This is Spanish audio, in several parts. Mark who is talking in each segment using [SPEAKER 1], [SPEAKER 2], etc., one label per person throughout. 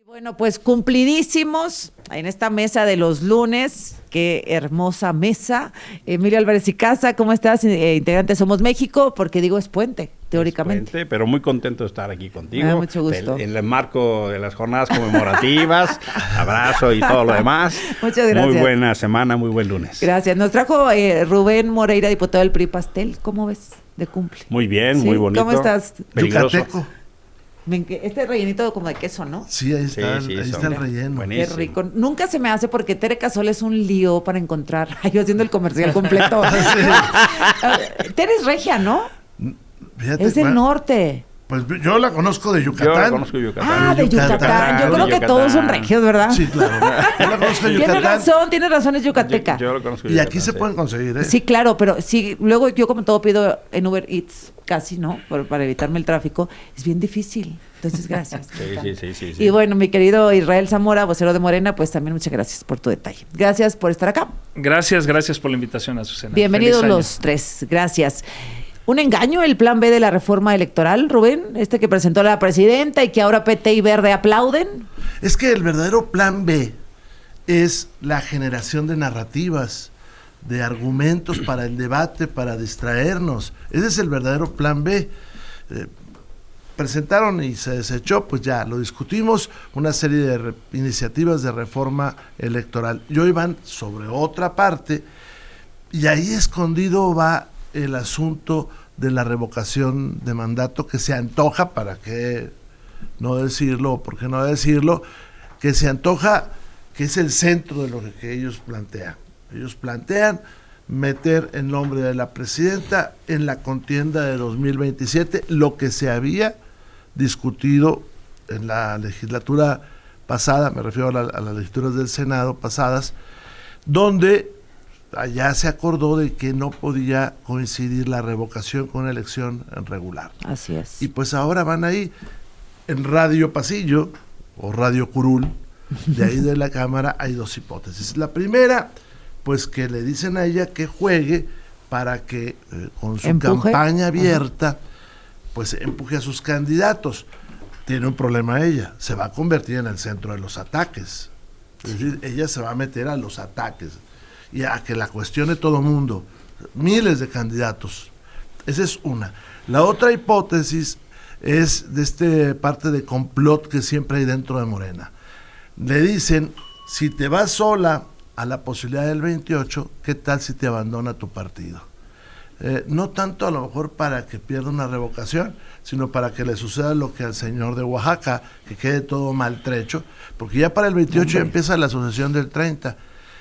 [SPEAKER 1] Bueno, pues cumplidísimos en esta mesa de los lunes. Qué hermosa mesa. Emilio Álvarez y Casa, ¿cómo estás? Integrante de Somos México, porque digo es puente, teóricamente.
[SPEAKER 2] Es puente, pero muy contento de estar aquí contigo.
[SPEAKER 1] Mucho gusto.
[SPEAKER 2] En el marco de las jornadas conmemorativas, abrazo y todo lo demás.
[SPEAKER 1] Muchas gracias.
[SPEAKER 2] Muy buena semana, muy buen lunes.
[SPEAKER 1] Gracias. Nos trajo Rubén Moreira, diputado del PRI Pastel. ¿Cómo ves de cumple?
[SPEAKER 2] Muy bien,
[SPEAKER 1] ¿Sí?
[SPEAKER 2] muy bonito.
[SPEAKER 1] ¿Cómo estás?
[SPEAKER 2] Peligroso.
[SPEAKER 3] Yucateco.
[SPEAKER 1] Este rellenito como de queso, ¿no?
[SPEAKER 3] Sí, ahí está,
[SPEAKER 2] Sí,
[SPEAKER 3] ahí está el relleno.
[SPEAKER 2] Buenísimo.
[SPEAKER 1] Qué rico. Nunca se me hace porque Tere Cazol es un lío para encontrar. Yo haciendo el comercial completo. Tere es regia, ¿no?
[SPEAKER 3] Fíjate,
[SPEAKER 1] Es del norte.
[SPEAKER 3] Pues yo la conozco de Yucatán.
[SPEAKER 2] Yo la conozco de Yucatán.
[SPEAKER 1] Ah, de Yucatán. Yo creo que todos son regios, ¿verdad?
[SPEAKER 3] Sí, claro. Yo la conozco de Yucatán.
[SPEAKER 1] Tiene razón, es yucateca.
[SPEAKER 2] Yo lo conozco de
[SPEAKER 3] Y
[SPEAKER 2] Yucatán,
[SPEAKER 3] aquí se
[SPEAKER 2] sí.
[SPEAKER 3] pueden conseguir, ¿eh?
[SPEAKER 1] Sí, claro, pero sí, luego yo como todo pido en Uber Eats, casi, ¿no? Para evitarme el tráfico. Es bien difícil. Entonces, gracias.
[SPEAKER 2] Sí.
[SPEAKER 1] Y bueno, mi querido Israel Zamora, vocero de Morena, pues también muchas gracias por tu detalle. Gracias por estar acá.
[SPEAKER 4] Gracias por la invitación, Azucena.
[SPEAKER 1] Bienvenidos
[SPEAKER 4] Feliz año.
[SPEAKER 1] los tres. Gracias. ¿Un engaño el plan B de la reforma electoral, Rubén? Este que presentó la presidenta y que ahora PT y Verde aplauden.
[SPEAKER 3] Es que el verdadero plan B es la generación de narrativas, de argumentos para el debate, para distraernos. Ese es el verdadero plan B. Presentaron y se desechó, pues ya lo discutimos, una serie de iniciativas de reforma electoral. Y hoy van sobre otra parte, y ahí escondido va el asunto de la revocación de mandato, que se antoja, para qué no decirlo, o por qué no decirlo, que se antoja que es el centro de lo que ellos plantean. Ellos plantean meter el nombre de la presidenta en la contienda de 2027, lo que se había discutido en la legislatura pasada, me refiero a las legislaturas del Senado pasadas, donde allá se acordó de que no podía coincidir la revocación con una elección regular.
[SPEAKER 1] Así es.
[SPEAKER 3] Y pues ahora van ahí en Radio Pasillo o Radio Curul, de ahí de la Cámara hay dos hipótesis. La primera, pues que le dicen a ella que juegue para que con su campaña abierta, pues empuje a sus candidatos. Tiene un problema ella, se va a convertir en el centro de los ataques. Es decir, ella se va a meter a los ataques y a que la cuestione todo mundo, miles de candidatos. Esa es una. La otra hipótesis es de este parte de complot que siempre hay dentro de Morena. Le dicen, si te vas sola a la posibilidad del 28, ¿qué tal si te abandona tu partido? No tanto a lo mejor para que pierda una revocación, sino para que le suceda lo que al señor de Oaxaca, que quede todo maltrecho, porque ya para el 28 empieza la sucesión del 30.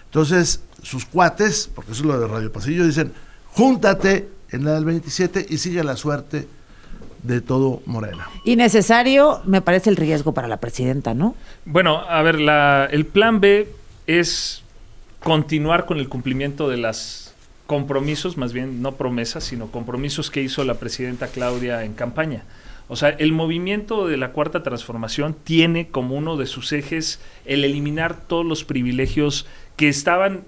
[SPEAKER 3] Entonces, sus cuates, porque eso es lo de Radio Pasillo, dicen, júntate en la del 27 y sigue la suerte de todo Morena.
[SPEAKER 1] Innecesario, me parece el riesgo para la presidenta, ¿no?
[SPEAKER 4] Bueno, a ver, el plan B es continuar con el cumplimiento de los compromisos, más bien no promesas, sino compromisos que hizo la presidenta Claudia en campaña. O sea, el movimiento de la Cuarta Transformación tiene como uno de sus ejes el eliminar todos los privilegios que estaban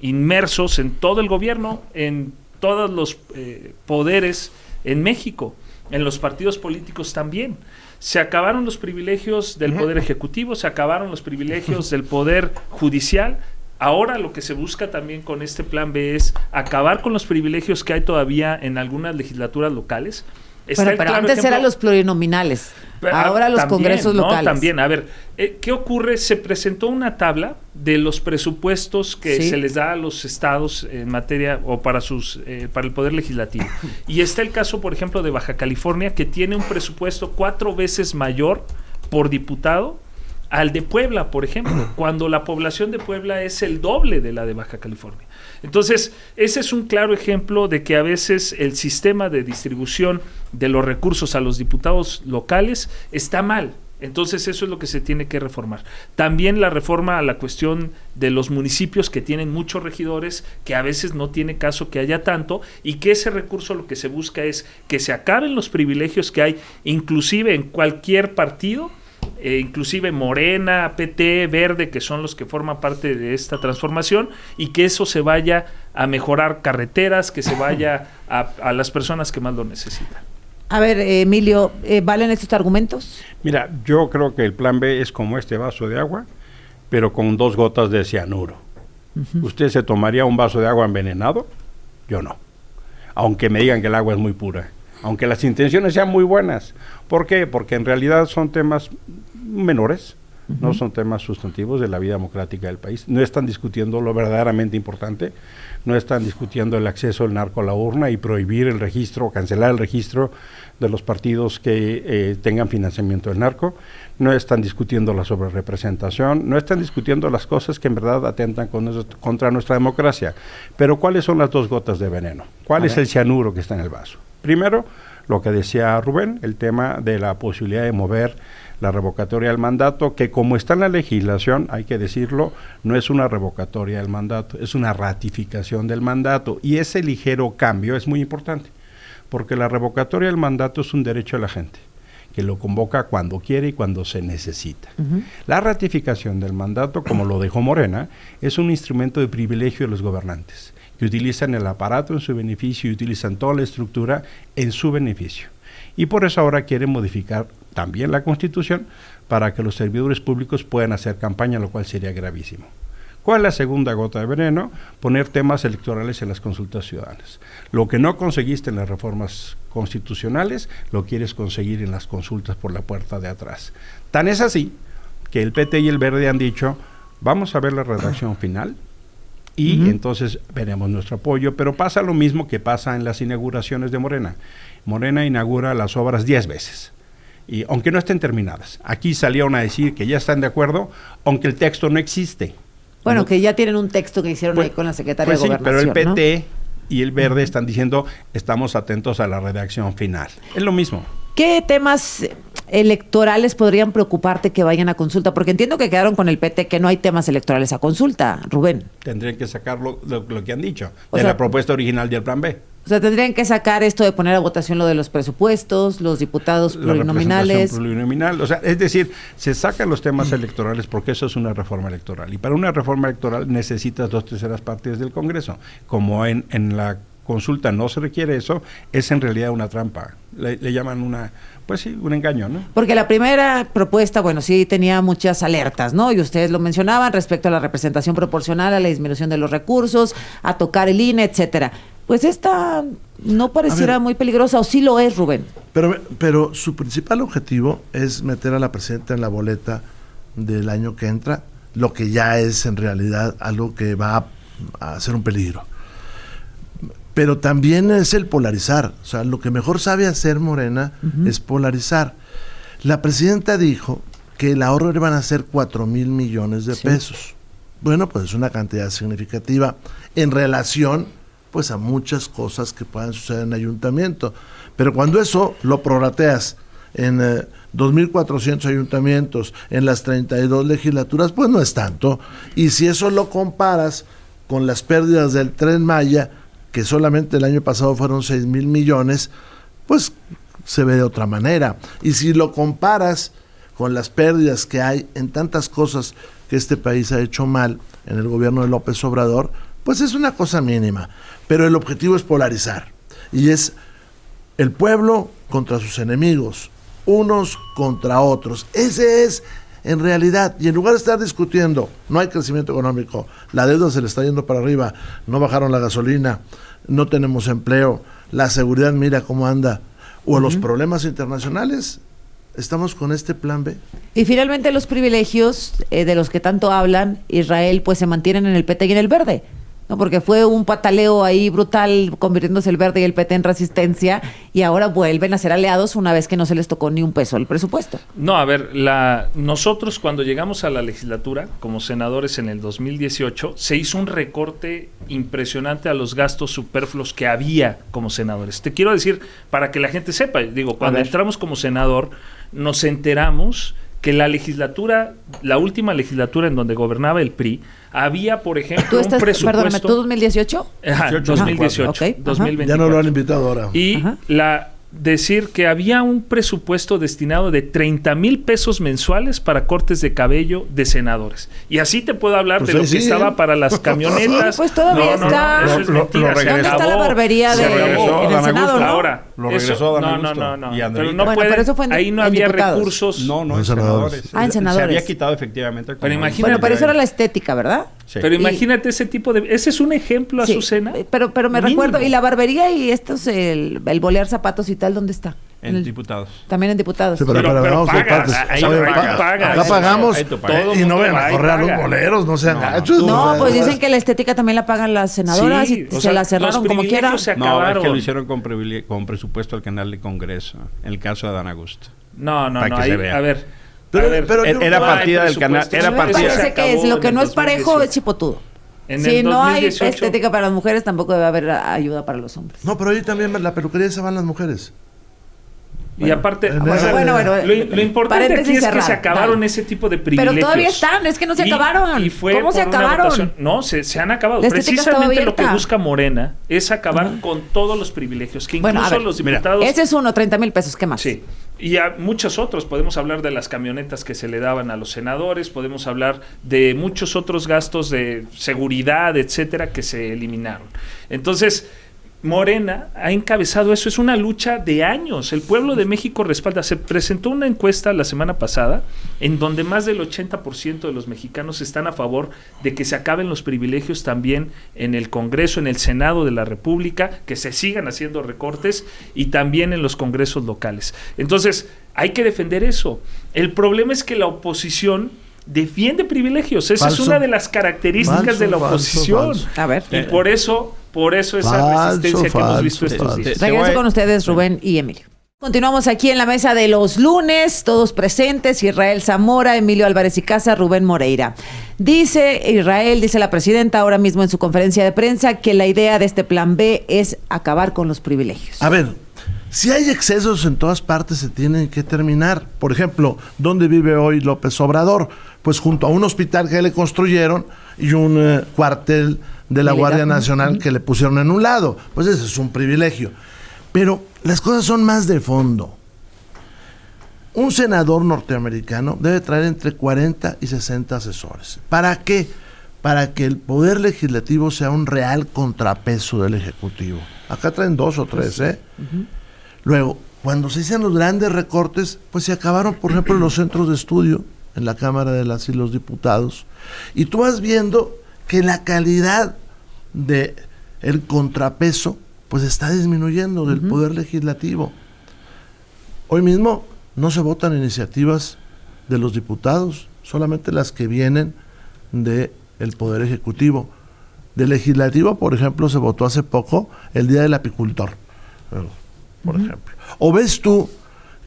[SPEAKER 4] inmersos en todo el gobierno, en todos los poderes en México, en los partidos políticos también. Se acabaron los privilegios del Poder Ejecutivo, se acabaron los privilegios del Poder Judicial. Ahora lo que se busca también con este plan B es acabar con los privilegios que hay todavía en algunas legislaturas locales.
[SPEAKER 1] Pero antes eran los plurinominales, ahora los
[SPEAKER 4] también,
[SPEAKER 1] congresos locales.
[SPEAKER 4] También, a ver, ¿qué ocurre? Se presentó una tabla de los presupuestos que se les da a los estados en materia o para el Poder Legislativo. Y está el caso, por ejemplo, de Baja California, que tiene un presupuesto 4 veces mayor por diputado al de Puebla, por ejemplo, cuando la población de Puebla es el doble de la de Baja California. Entonces, ese es un claro ejemplo de que a veces el sistema de distribución de los recursos a los diputados locales está mal. Entonces, eso es lo que se tiene que reformar. También la reforma a la cuestión de los municipios que tienen muchos regidores, que a veces no tiene caso que haya tanto, y que ese recurso lo que se busca es que se acaben los privilegios que hay, inclusive en cualquier partido, inclusive Morena, PT, Verde, que son los que forman parte de esta transformación, y que eso se vaya a mejorar carreteras, que se vaya a las personas que más lo necesitan.
[SPEAKER 1] A ver, Emilio, ¿valen estos argumentos?
[SPEAKER 2] Mira, yo creo que el plan B es como este vaso de agua, pero con 2 gotas de cianuro. ¿Usted se tomaría un vaso de agua envenenado? Yo no. Aunque me digan que el agua es muy pura. Aunque las intenciones sean muy buenas. ¿Por qué? Porque en realidad son temas menores, no son temas sustantivos de la vida democrática del país. No están discutiendo lo verdaderamente importante, no están discutiendo el acceso del narco a la urna y prohibir el registro, cancelar el registro de los partidos que tengan financiamiento del narco, no están discutiendo la sobrerepresentación, no están discutiendo las cosas que en verdad atentan contra nuestra democracia. Pero ¿cuáles son las 2 gotas de veneno? ¿Cuál es el cianuro que está en el vaso? Primero, lo que decía Rubén, el tema de la posibilidad de mover la revocatoria del mandato, que como está en la legislación, hay que decirlo, no es una revocatoria del mandato, es una ratificación del mandato, y ese ligero cambio es muy importante, porque la revocatoria del mandato es un derecho de la gente, que lo convoca cuando quiere y cuando se necesita. La ratificación del mandato, como lo dejó Morena, es un instrumento de privilegio de los gobernantes, que utilizan el aparato en su beneficio y utilizan toda la estructura en su beneficio. Y por eso ahora quieren modificar también la Constitución para que los servidores públicos puedan hacer campaña, lo cual sería gravísimo. ¿Cuál es la segunda gota de veneno? Poner temas electorales en las consultas ciudadanas. Lo que no conseguiste en las reformas constitucionales, lo quieres conseguir en las consultas por la puerta de atrás. Tan es así que el PT y el Verde han dicho, vamos a ver la redacción final, y entonces veremos nuestro apoyo, pero pasa lo mismo que pasa en las inauguraciones de Morena. Morena inaugura las obras 10 veces, y aunque no estén terminadas. Aquí salieron a decir que ya están de acuerdo, aunque el texto no existe.
[SPEAKER 1] Bueno, que ya tienen un texto que hicieron ahí con la Secretaría de Gobernación,
[SPEAKER 2] pero el PT,
[SPEAKER 1] ¿no?
[SPEAKER 2] Y el Verde están diciendo, estamos atentos a la redacción final. Es lo mismo.
[SPEAKER 1] ¿Qué temas electorales podrían preocuparte que vayan a consulta? Porque entiendo que quedaron con el PT que no hay temas electorales a consulta, Rubén.
[SPEAKER 2] Tendrían que sacar lo que han dicho,
[SPEAKER 1] de
[SPEAKER 2] la propuesta original del plan B.
[SPEAKER 1] O sea, tendrían que sacar esto de poner a votación lo de los presupuestos, los diputados plurinominales.
[SPEAKER 2] Plurinominal, o sea, es decir, se sacan los temas electorales porque eso es una reforma electoral. Y para una reforma electoral necesitas 2/3 partes del Congreso. Como en la consulta no se requiere eso, es en realidad una trampa. Le llaman un engaño, ¿no?
[SPEAKER 1] Porque la primera propuesta, bueno, sí tenía muchas alertas, ¿no? Y ustedes lo mencionaban respecto a la representación proporcional, a la disminución de los recursos, a tocar el INE, etcétera. Pues esta no pareciera muy peligrosa, o sí lo es, Rubén.
[SPEAKER 3] Pero su principal objetivo es meter a la presidenta en la boleta del año que entra, lo que ya es en realidad algo que va a ser un peligro. Pero también es el polarizar. O sea, lo que mejor sabe hacer Morena es polarizar. La presidenta dijo que el ahorro iban a ser 4,000 millones de pesos. Bueno, pues es una cantidad significativa en relación pues a muchas cosas que puedan suceder en ayuntamiento. Pero cuando eso lo prorrateas en 2,400 ayuntamientos, en las 32 legislaturas, pues no es tanto. Y si eso lo comparas con las pérdidas del Tren Maya, que solamente el año pasado fueron 6,000 millones, pues se ve de otra manera. Y si lo comparas con las pérdidas que hay en tantas cosas que este país ha hecho mal en el gobierno de López Obrador, pues es una cosa mínima. Pero el objetivo es polarizar. Y es el pueblo contra sus enemigos, unos contra otros. Ese es en realidad, y en lugar de estar discutiendo, no hay crecimiento económico, la deuda se le está yendo para arriba, no bajaron la gasolina, no tenemos empleo, la seguridad mira cómo anda, o los problemas internacionales, estamos con este plan B.
[SPEAKER 1] Y finalmente los privilegios de los que tanto hablan, Israel, pues se mantienen en el PT y en el Verde, ¿no? Porque fue un pataleo ahí brutal, convirtiéndose el Verde y el PT en resistencia, y ahora vuelven a ser aliados una vez que no se les tocó ni un peso el presupuesto.
[SPEAKER 4] No, a ver, nosotros cuando llegamos a la legislatura como senadores en el 2018, se hizo un recorte impresionante a los gastos superfluos que había como senadores. Te quiero decir, para que la gente sepa, digo, cuando entramos como senador, nos enteramos que la última legislatura en donde gobernaba el PRI, había, por ejemplo, un presupuesto... Perdóname,
[SPEAKER 1] ¿tú 2018?
[SPEAKER 4] Ajá, 2018,
[SPEAKER 1] okay,
[SPEAKER 4] 2020.
[SPEAKER 3] Ya no lo han invitado ahora.
[SPEAKER 4] Y decir que había un presupuesto destinado de 30,000 pesos mensuales para cortes de cabello de senadores. Y así te puedo hablar de lo que estaba para las camionetas.
[SPEAKER 1] Pues todavía está.
[SPEAKER 4] Eso es mentira.
[SPEAKER 1] ¿Dónde está la barbería en el Senado, no?
[SPEAKER 4] Ahora,
[SPEAKER 2] lo regresó Dan Augusto.
[SPEAKER 4] No.
[SPEAKER 2] Pero
[SPEAKER 4] no puede,
[SPEAKER 1] pero eso fue
[SPEAKER 4] ahí no había
[SPEAKER 1] diputados.
[SPEAKER 4] recursos.
[SPEAKER 2] No, en senadores.
[SPEAKER 1] En senadores.
[SPEAKER 2] Se había quitado efectivamente.
[SPEAKER 4] Pero imagínate.
[SPEAKER 1] Bueno, pero eso era la estética, ¿verdad?
[SPEAKER 2] Sí.
[SPEAKER 4] Pero imagínate ese tipo de... Ese es un ejemplo,
[SPEAKER 1] Sí,
[SPEAKER 4] Azucena.
[SPEAKER 1] pero me
[SPEAKER 4] mínimo.
[SPEAKER 1] recuerdo, y la barbería y estos, el bolear zapatos y tal, ¿dónde está?
[SPEAKER 2] En diputados.
[SPEAKER 1] También en diputados.
[SPEAKER 3] Sí, pero vamos por
[SPEAKER 4] pagas,
[SPEAKER 3] partes.
[SPEAKER 4] ahí
[SPEAKER 3] Oye,
[SPEAKER 4] pagas.
[SPEAKER 3] acá pagamos
[SPEAKER 2] Ahí tú pagas.
[SPEAKER 3] y no
[SPEAKER 4] Todo
[SPEAKER 3] ven a
[SPEAKER 4] mundo
[SPEAKER 3] correr a los
[SPEAKER 4] paga.
[SPEAKER 3] boleros, no sean gachos.
[SPEAKER 1] No,
[SPEAKER 3] o
[SPEAKER 1] pues
[SPEAKER 3] sea,
[SPEAKER 1] dicen que la estética también la pagan las senadoras
[SPEAKER 4] Sí,
[SPEAKER 1] y
[SPEAKER 4] o
[SPEAKER 1] se
[SPEAKER 4] sea,
[SPEAKER 1] la cerraron
[SPEAKER 4] los
[SPEAKER 1] como quiera.
[SPEAKER 4] privilegios se
[SPEAKER 2] No, es
[SPEAKER 4] acabaron.
[SPEAKER 2] que lo hicieron con presupuesto al canal de Congreso, en el caso de Dan Augusto.
[SPEAKER 4] No,
[SPEAKER 2] Para que
[SPEAKER 4] ahí,
[SPEAKER 2] se vea.
[SPEAKER 4] a ver.
[SPEAKER 3] Pero yo-
[SPEAKER 2] Era
[SPEAKER 4] no hay
[SPEAKER 2] partida del canal,
[SPEAKER 4] presupuesto.
[SPEAKER 2] era
[SPEAKER 1] Me
[SPEAKER 2] partida.
[SPEAKER 1] parece
[SPEAKER 4] Se
[SPEAKER 1] que es
[SPEAKER 4] acabó
[SPEAKER 1] lo que
[SPEAKER 4] en
[SPEAKER 1] no
[SPEAKER 4] el
[SPEAKER 1] es parejo
[SPEAKER 4] 2018.
[SPEAKER 1] es chipotudo.
[SPEAKER 4] En
[SPEAKER 1] Si
[SPEAKER 4] el
[SPEAKER 1] no hay
[SPEAKER 4] 2018,
[SPEAKER 1] estética para las mujeres, tampoco debe haber ayuda para los hombres.
[SPEAKER 3] No, pero ahí también la peluquería se van las mujeres.
[SPEAKER 4] Y aparte,
[SPEAKER 3] Bueno,
[SPEAKER 4] o sea,
[SPEAKER 1] bueno,
[SPEAKER 4] lo importante aquí
[SPEAKER 1] paréntesis
[SPEAKER 4] es que
[SPEAKER 1] cerrado,
[SPEAKER 4] se acabaron
[SPEAKER 1] dale.
[SPEAKER 4] ese tipo de privilegios.
[SPEAKER 1] Pero todavía están, es que no se acabaron.
[SPEAKER 4] Y fue
[SPEAKER 1] ¿Cómo se
[SPEAKER 4] por una
[SPEAKER 1] acabaron?
[SPEAKER 4] votación. No, se han acabado.
[SPEAKER 1] La estética
[SPEAKER 4] Precisamente
[SPEAKER 1] estaba
[SPEAKER 4] lo que
[SPEAKER 1] abierta.
[SPEAKER 4] busca Morena es acabar con todos los privilegios, que incluso
[SPEAKER 1] Bueno, a ver,
[SPEAKER 4] los
[SPEAKER 2] mira,
[SPEAKER 4] diputados...
[SPEAKER 1] Ese es uno, 30,000 pesos, ¿qué más?
[SPEAKER 4] Sí, y a muchos otros. Podemos hablar de las camionetas que se le daban a los senadores, podemos hablar de muchos otros gastos de seguridad, etcétera, que se eliminaron. Entonces, Morena ha encabezado eso, es una lucha de años. El pueblo de México respalda. Se presentó una encuesta la semana pasada en donde más del 80% de los mexicanos están a favor de que se acaben los privilegios también en el Congreso, en el Senado de la República, que se sigan haciendo recortes y también en los congresos locales. Entonces, hay que defender eso. El problema es que la oposición defiende privilegios. Esa
[SPEAKER 3] Falso.
[SPEAKER 4] es una de las características
[SPEAKER 3] Falso,
[SPEAKER 4] de la
[SPEAKER 3] falso,
[SPEAKER 4] oposición.
[SPEAKER 3] falso.
[SPEAKER 1] A ver,
[SPEAKER 4] Y por eso esa
[SPEAKER 3] Falso,
[SPEAKER 4] resistencia que hemos
[SPEAKER 3] falso,
[SPEAKER 4] visto estos
[SPEAKER 3] falso.
[SPEAKER 4] días.
[SPEAKER 2] Te
[SPEAKER 1] regreso
[SPEAKER 2] voy a-
[SPEAKER 1] con ustedes, Rubén y Emilio. Continuamos aquí en la mesa de los lunes, todos presentes, Israel Zamora, Emilio Álvarez y Casa, Rubén Moreira. Dice la presidenta ahora mismo en su conferencia de prensa que la idea de este plan B es acabar con los privilegios.
[SPEAKER 3] A ver, si hay excesos en todas partes se tienen que terminar. Por ejemplo, ¿dónde vive hoy López Obrador? Pues junto a un hospital que le construyeron y un cuartel de la
[SPEAKER 1] Militar.
[SPEAKER 3] Guardia Nacional que le pusieron en un lado. Pues ese es un privilegio. Pero las cosas son más de fondo. Un senador norteamericano debe traer entre 40 y 60 asesores. ¿Para qué? Para que el poder legislativo sea un real contrapeso del ejecutivo. Acá traen 2 o 3, ¿eh? Luego, cuando se hicieron los grandes recortes, pues se acabaron, por ejemplo, los centros de estudio en la Cámara de las y los Diputados. Y tú vas viendo que la calidad de el contrapeso pues está disminuyendo del poder legislativo. Hoy mismo no se votan iniciativas de los diputados, solamente las que vienen del poder ejecutivo. Del legislativo, por ejemplo, se votó hace poco el Día del Apicultor, por ejemplo. ¿O ves tú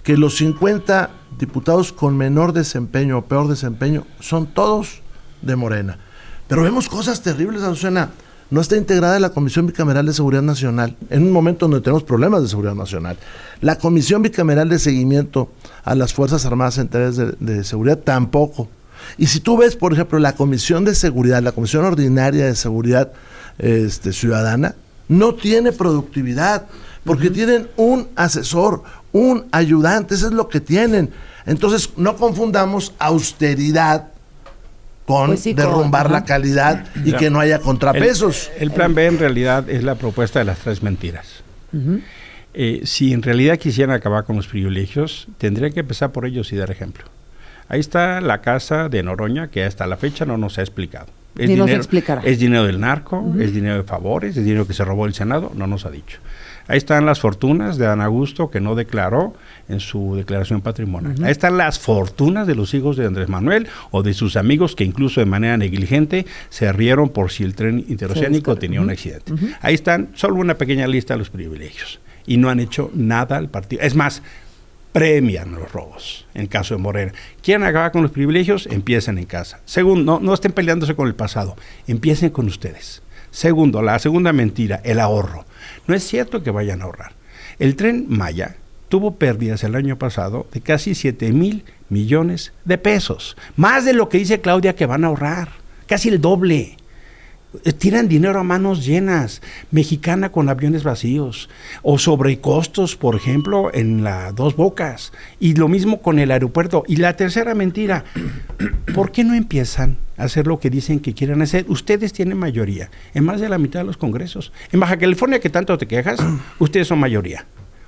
[SPEAKER 3] que los 50 diputados con menor desempeño o peor desempeño son todos de Morena? Pero vemos cosas terribles, Azucena. No está integrada la Comisión Bicameral de Seguridad Nacional, en un momento donde tenemos problemas de seguridad nacional. La Comisión Bicameral de Seguimiento a las Fuerzas Armadas en tareas de seguridad tampoco. Y si tú ves, por ejemplo, la Comisión de Seguridad, la Comisión Ordinaria de Seguridad Ciudadana, no tiene productividad, porque tienen un asesor, un ayudante, eso es lo que tienen. Entonces, no confundamos austeridad con
[SPEAKER 1] Pues sí,
[SPEAKER 3] derrumbar la calidad y
[SPEAKER 2] Ya.
[SPEAKER 3] que no haya contrapesos.
[SPEAKER 2] El plan B en realidad es la propuesta de las 3 mentiras. Si en realidad quisieran acabar con los privilegios, tendrían que empezar por ellos y dar ejemplo. Ahí está la casa de Noroña, que hasta la fecha no nos ha explicado. Es
[SPEAKER 1] Ni nos
[SPEAKER 2] dinero,
[SPEAKER 1] explicará.
[SPEAKER 2] es dinero del narco, es dinero de favores, es dinero que se robó el Senado, no nos ha dicho. Ahí están las fortunas de Dan Augusto, que no declaró en su declaración patrimonial. Ahí están las fortunas de los hijos de Andrés Manuel o de sus amigos que incluso de manera negligente se rieron por si el tren interoceánico tenía un accidente. Ahí están solo una pequeña lista de los privilegios. Y no han hecho nada al partido. Es más, premian los robos, en caso de Morena. ¿Quieren acabar con los privilegios? Empiecen en casa. Segundo, no estén peleándose con el pasado, empiecen con ustedes. Segundo, la segunda mentira, el ahorro. No es cierto que vayan a ahorrar. El Tren Maya tuvo pérdidas el año pasado de casi 7,000 millones de pesos. Más de lo que dice Claudia que van a ahorrar, casi el doble. tiran dinero a manos llenas, Mexicana con aviones vacíos, o sobrecostos, por ejemplo, en la Dos Bocas, y lo mismo con el aeropuerto. Y la tercera mentira, ¿por qué no empiezan a hacer lo que dicen que quieren hacer? Ustedes tienen mayoría en más de la mitad de los congresos. En Baja California, que tanto te quejas, ustedes son mayoría.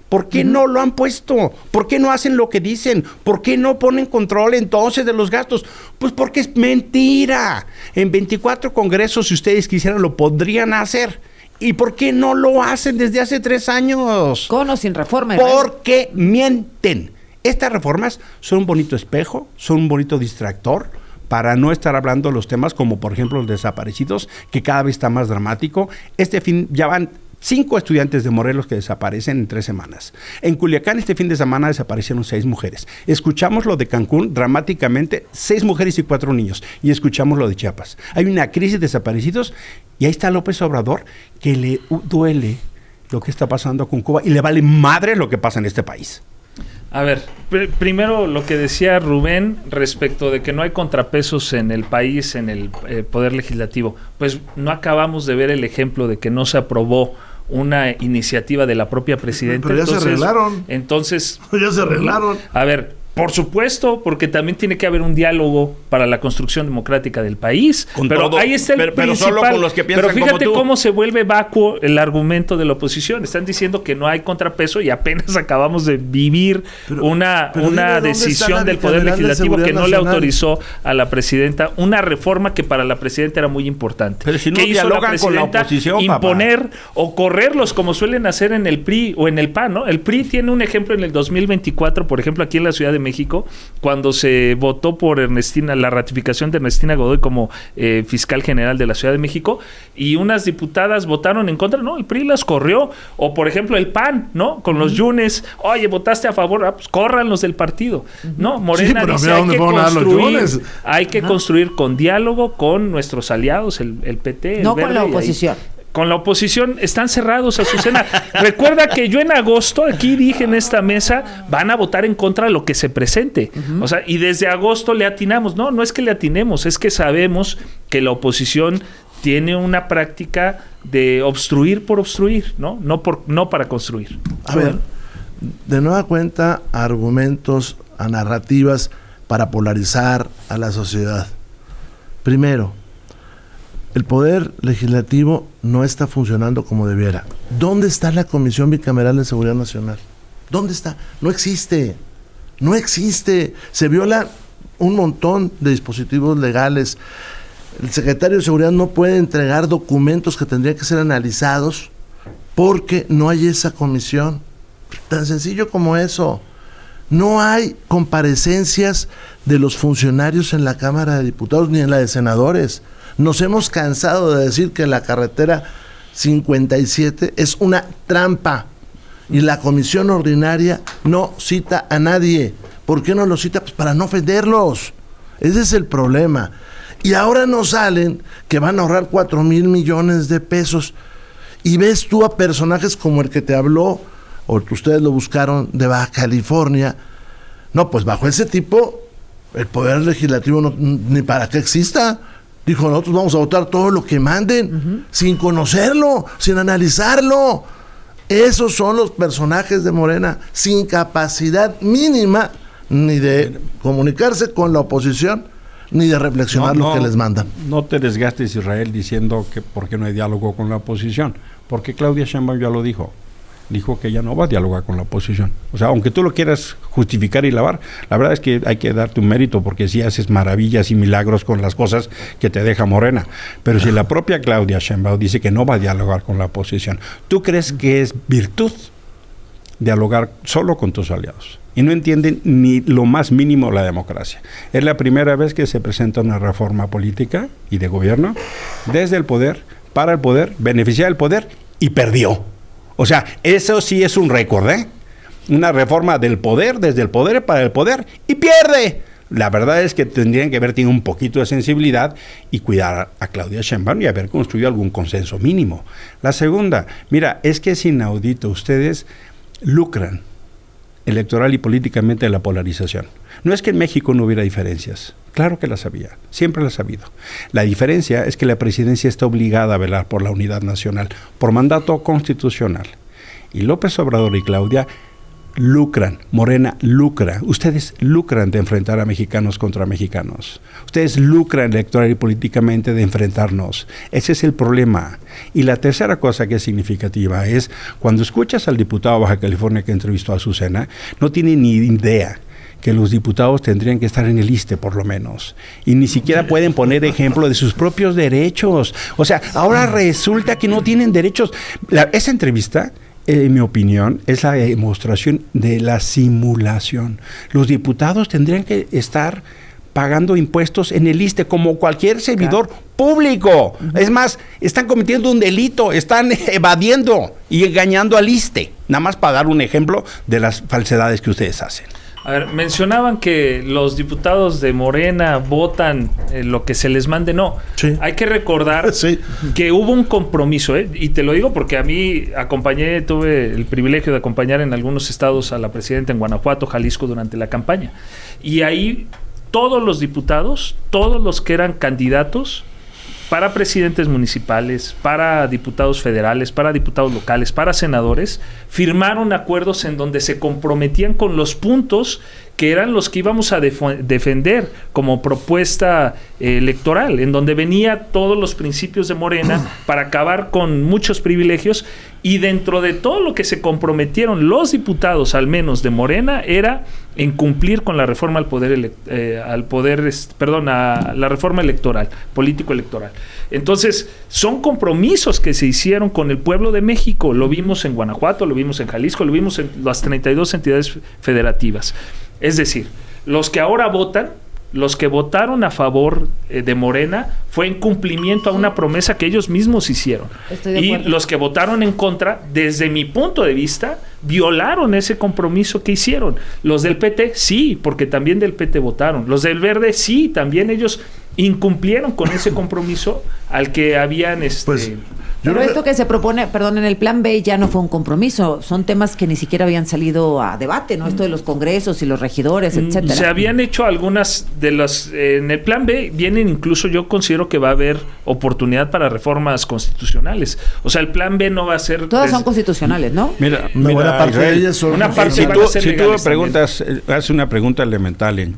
[SPEAKER 2] ¿Por qué no lo han puesto? ¿Por qué no hacen lo que dicen? ¿Por qué no ponen control entonces de los gastos? Pues porque es mentira. En 24 congresos, si ustedes quisieran, lo podrían hacer. ¿Y por qué no lo hacen desde hace 3 años?
[SPEAKER 1] Con o sin reforma.
[SPEAKER 2] Porque mienten. Estas reformas son un bonito espejo, son un bonito distractor para no estar hablando de los temas como, por ejemplo, los desaparecidos, que cada vez está más dramático. Este fin ya van 5 estudiantes de Morelos que desaparecen en 3 semanas. En Culiacán este fin de semana desaparecieron 6 mujeres. Escuchamos lo de Cancún, dramáticamente, 6 mujeres y 4 niños. Y escuchamos lo de Chiapas. Hay una crisis de desaparecidos y ahí está López Obrador, que le duele lo que está pasando con Cuba y le vale madre lo que pasa en este país.
[SPEAKER 4] A ver, primero lo que decía Rubén respecto de que no hay contrapesos en el país, en el Poder Legislativo. Pues no acabamos de ver el ejemplo de que no se aprobó una iniciativa de la propia presidenta.
[SPEAKER 3] Pero ya se arreglaron.
[SPEAKER 4] Entonces,
[SPEAKER 3] ya se arreglaron.
[SPEAKER 4] A ver, por supuesto, porque también tiene que haber un diálogo para la construcción democrática del país. Pero ahí está el principal.
[SPEAKER 2] Pero solo con los que piensan
[SPEAKER 4] pero fíjate
[SPEAKER 2] como tú.
[SPEAKER 4] cómo se vuelve vacuo el argumento de la oposición. Están diciendo que no hay contrapeso y apenas acabamos de vivir una decisión del Poder Legislativo que no le autorizó a la presidenta una reforma que para la presidenta era muy importante.
[SPEAKER 2] Pero si no
[SPEAKER 4] ¿Qué hizo
[SPEAKER 2] dialogan
[SPEAKER 4] la
[SPEAKER 2] con la
[SPEAKER 4] presidenta?
[SPEAKER 2] oposición,
[SPEAKER 4] Imponer o correrlos como suelen hacer en el PRI o en el PAN, ¿no? El PRI tiene un ejemplo en el 2024, por ejemplo, aquí en la Ciudad de México, cuando se votó por la ratificación de Ernestina Godoy como fiscal general de la Ciudad de México, y unas diputadas votaron en contra, no, el PRI las corrió. O por ejemplo el PAN, ¿no? Con los Yunes, oye, votaste a favor, pues córranlos del partido, ¿no? Morena dice, hay que construir con diálogo con nuestros aliados, el PT,
[SPEAKER 1] no con la oposición.
[SPEAKER 4] Con la oposición están cerrados, Azucena. Recuerda que yo en agosto aquí dije en esta mesa, van a votar en contra de lo que se presente. O sea, y desde agosto le atinamos. No es que le atinemos, es que sabemos que la oposición tiene una práctica de obstruir por obstruir, ¿no? No para construir.
[SPEAKER 3] A ver, de nueva cuenta, argumentos, a narrativas para polarizar a la sociedad. Primero, el Poder Legislativo no está funcionando como debiera. ¿Dónde está la Comisión Bicameral de Seguridad Nacional? ¿Dónde está? No existe. No existe. Se viola un montón de dispositivos legales. El secretario de Seguridad no puede entregar documentos que tendrían que ser analizados porque no hay esa comisión. Tan sencillo como eso. No hay comparecencias de los funcionarios en la Cámara de Diputados ni en la de Senadores. Nos hemos cansado de decir que la carretera 57 es una trampa y la comisión ordinaria no cita a nadie. ¿Por qué no lo cita? Pues para no ofenderlos. Ese es el problema. Y ahora nos salen que van a ahorrar 4,000 millones de pesos. Y ves tú a personajes como el que te habló, o que ustedes lo buscaron, de Baja California. No, pues bajo ese tipo, el Poder Legislativo no, ni para qué exista. Dijo, nosotros vamos a votar todo lo que manden, sin conocerlo, sin analizarlo. Esos son los personajes de Morena, sin capacidad mínima ni de comunicarse con la oposición, ni de reflexionar lo que les mandan.
[SPEAKER 2] No te desgastes, Israel, diciendo que por qué no hay diálogo con la oposición, porque Claudia Sheinbaum ya lo dijo. Dijo que ella no va a dialogar con la oposición. O sea, aunque tú lo quieras justificar y lavar, la verdad es que hay que darte un mérito, porque sí haces maravillas y milagros con las cosas que te deja Morena. Pero si la propia Claudia Sheinbaum dice que no va a dialogar con la oposición, ¿tú crees que es virtud dialogar solo con tus aliados? Y no entienden ni lo más mínimo la democracia. Es la primera vez que se presenta una reforma política y de gobierno desde el poder, para el poder, beneficiar el poder, y perdió. O sea, eso sí es un récord, ¿eh? Una reforma del poder, desde el poder para el poder, y pierde. La verdad es que tendrían que haber tenido un poquito de sensibilidad y cuidar a Claudia Sheinbaum y haber construido algún consenso mínimo. La segunda, mira, es que es inaudito. Ustedes lucran electoral y políticamente de la polarización. No es que en México no hubiera diferencias. Claro que las había, siempre las ha habido. La diferencia es que la presidencia está obligada a velar por la unidad nacional, por mandato constitucional. Y López Obrador y Claudia lucran, Morena lucra. Ustedes lucran de enfrentar a mexicanos contra mexicanos. Ustedes lucran electoral y políticamente de enfrentarnos. Ese es el problema. Y la tercera cosa que es significativa es, cuando escuchas al diputado de Baja California que entrevistó a Azucena, no tiene ni idea que los diputados tendrían que estar en el ISSSTE por lo menos, y ni siquiera pueden poner ejemplo de sus propios derechos. O sea, ahora resulta que no tienen derechos. Esa entrevista, en mi opinión, es la demostración de la simulación. Los diputados tendrían que estar pagando impuestos en el ISSSTE como cualquier servidor público. Es más, están cometiendo un delito, están evadiendo y engañando al ISSSTE, nada más para dar un ejemplo de las falsedades que ustedes hacen.
[SPEAKER 4] A ver, mencionaban que los diputados de Morena votan lo que se les mande. No,
[SPEAKER 3] sí.
[SPEAKER 4] Hay que recordar que hubo un compromiso, y te lo digo porque a mí tuve el privilegio de acompañar en algunos estados a la presidenta en Guanajuato, Jalisco durante la campaña. Y ahí todos los diputados, todos los que eran candidatos para presidentes municipales, para diputados federales, para diputados locales, para senadores, firmaron acuerdos en donde se comprometían con los puntos que eran los que íbamos a defender como propuesta electoral, en donde venía todos los principios de Morena para acabar con muchos privilegios, y dentro de todo lo que se comprometieron los diputados, al menos de Morena, era en cumplir con la reforma a la reforma electoral, político-electoral. Entonces, son compromisos que se hicieron con el pueblo de México. Lo vimos en Guanajuato, lo vimos en Jalisco, lo vimos en las 32 entidades federativas. Es decir, los que ahora votan, los que votaron a favor de Morena, fue en cumplimiento a una promesa que ellos mismos hicieron. Y los que votaron en contra, desde mi punto de vista, violaron ese compromiso que hicieron. Los del PT, sí, porque también del PT votaron. Los del Verde, sí, también ellos incumplieron con ese compromiso al que habían...
[SPEAKER 1] Pero esto que se propone, en el plan B ya no fue un compromiso, son temas que ni siquiera habían salido a debate, ¿no? Esto de los congresos y los regidores, etcétera.
[SPEAKER 4] Se habían hecho algunas de las... en el plan B vienen incluso, yo considero que va a haber oportunidad para reformas constitucionales. O sea, el plan B no va a ser...
[SPEAKER 1] Todas son constitucionales, ¿no?
[SPEAKER 2] Mira,
[SPEAKER 3] buena parte de ellas son...
[SPEAKER 4] Una parte
[SPEAKER 2] si tú me preguntas, haz una pregunta elemental en